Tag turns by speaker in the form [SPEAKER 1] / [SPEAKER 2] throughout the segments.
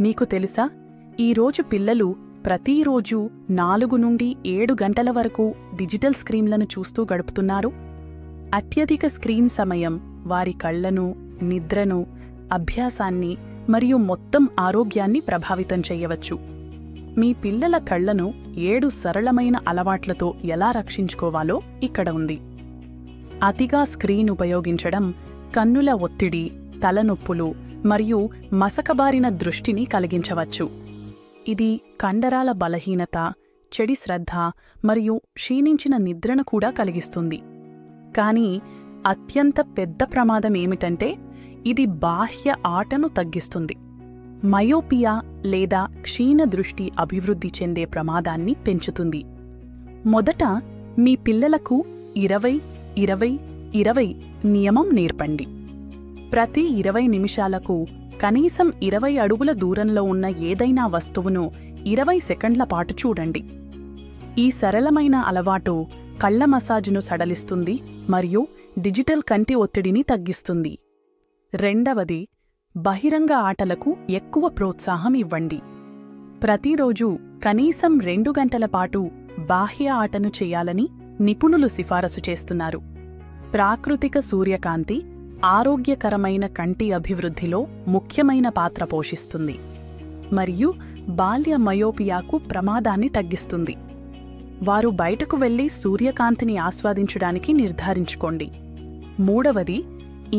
[SPEAKER 1] మీకు తెలుసా, ఈరోజు పిల్లలు ప్రతిరోజు 4 నుండి 7 గంటల వరకు డిజిటల్ స్క్రీన్లను చూస్తూ గడుపుతున్నారు. అత్యధిక స్క్రీన్ సమయం వారి కళ్లను, నిద్రను, అభ్యాసాన్ని మరియు మొత్తం ఆరోగ్యాన్ని ప్రభావితం చెయ్యవచ్చు. మీ పిల్లల కళ్లను 7 సరళమైన అలవాట్లతో ఎలా రక్షించుకోవాలో ఇక్కడ ఉంది. అతిగా స్క్రీన్ ఉపయోగించడం కన్నుల ఒత్తిడి, తలనొప్పులు మరియు మసకబారిన దృష్టిని కలిగించవచ్చు. ఇది కండరాల బలహీనత, చెడి శ్రద్ధ మరియు క్షీణించిన నిద్రను కూడా కలిగిస్తుంది. కానీ అత్యంత పెద్ద ప్రమాదమేమిటంటే ఇది బాహ్య ఆటను తగ్గిస్తుంది. మయోపియా లేదా క్షీణ దృష్టి అభివృద్ధి చెందే ప్రమాదాన్ని పెంచుతుంది. మొదట మీ పిల్లలకు 20-20-20 నియమం నేర్పండి. ప్రతి 20 నిమిషాలకు కనీసం 20 అడుగుల దూరంలో ఉన్న ఏదైనా వస్తువును 20 సెకండ్ల పాటు చూడండి. ఈ సరళమైన అలవాటు కళ్ల మసాజును సడలిస్తుంది మరియు డిజిటల్ కంటి ఒత్తిడిని తగ్గిస్తుంది. రెండవది, బహిరంగ ఆటలకు ఎక్కువ ప్రోత్సాహం ఇవ్వండి. ప్రతిరోజు కనీసం 2 గంటల పాటు బాహ్య ఆటను చేయాలని నిపుణులు సిఫారసు చేస్తున్నారు. ప్రాకృతిక సూర్యకాంతి ఆరోగ్యకరమైన కంటి అభివృద్ధిలో ముఖ్యమైన పాత్ర పోషిస్తుంది మరియు బాల్య మయోపియాకు ప్రమాదాన్ని తగ్గిస్తుంది. వారు బయటకు వెళ్లి సూర్యకాంతిని ఆస్వాదించడానికి నిర్ధారించుకోండి. మూడవది,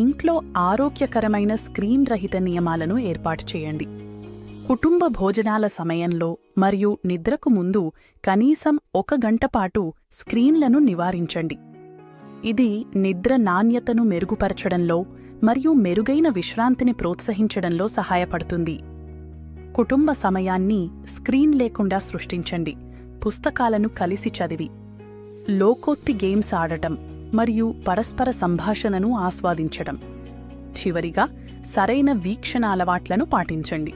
[SPEAKER 1] ఇంట్లో ఆరోగ్యకరమైన స్క్రీన్ రహిత నియమాలను ఏర్పాటు చేయండి. కుటుంబ భోజనాల సమయంలో మరియు నిద్రకు ముందు కనీసం 1 గంట పాటు స్క్రీన్లను నివారించండి. ఇది నిద్ర నాణ్యతను మెరుగుపరచడంలో మరియు మెరుగైన విశ్రాంతిని ప్రోత్సహించడంలో సహాయపడుతుంది. కుటుంబ సమయాన్ని స్క్రీన్ లేకుండా సృష్టించండి. పుస్తకాలను కలిసి చదివి, లోకోక్తి గేమ్స్ ఆడటం మరియు పరస్పర సంభాషణను ఆస్వాదించడం. చివరిగా, సరైన వీక్షణ అలవాట్లను పాటించండి.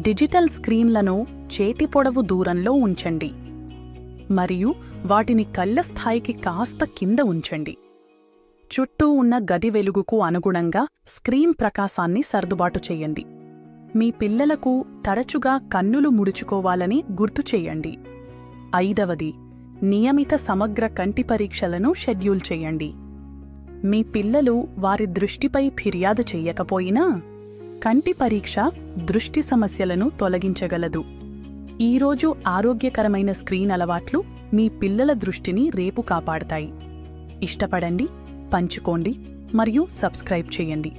[SPEAKER 1] డిజిటల్ స్క్రీన్లను చేతి పొడవు దూరంలో ఉంచండి మరియు వాటిని కళ్ల స్థాయికి కాస్త కింద ఉంచండి. చుట్టూ ఉన్న గది వెలుగుకు అనుగుణంగా స్క్రీన్ ప్రకాశాన్ని సర్దుబాటు చేయండి. మీ పిల్లలకు తరచుగా కన్నులు ముడుచుకోవాలని గుర్తు చేయండి. 5వది, నియమిత సమగ్ర కంటి పరీక్షలను షెడ్యూల్ చేయండి. మీ పిల్లలు వారి దృష్టిపై ఫిర్యాదు చెయ్యకపోయినా కంటి పరీక్ష దృష్టి సమస్యలను తొలగించగలదు. ఈరోజు ఆరోగ్యకరమైన స్క్రీన్ అలవాట్లు మీ పిల్లల దృష్టిని రేపు కాపాడతాయి. ఇష్టపడండి, పంచుకోండి మరియు సబ్స్క్రైబ్ చేయండి.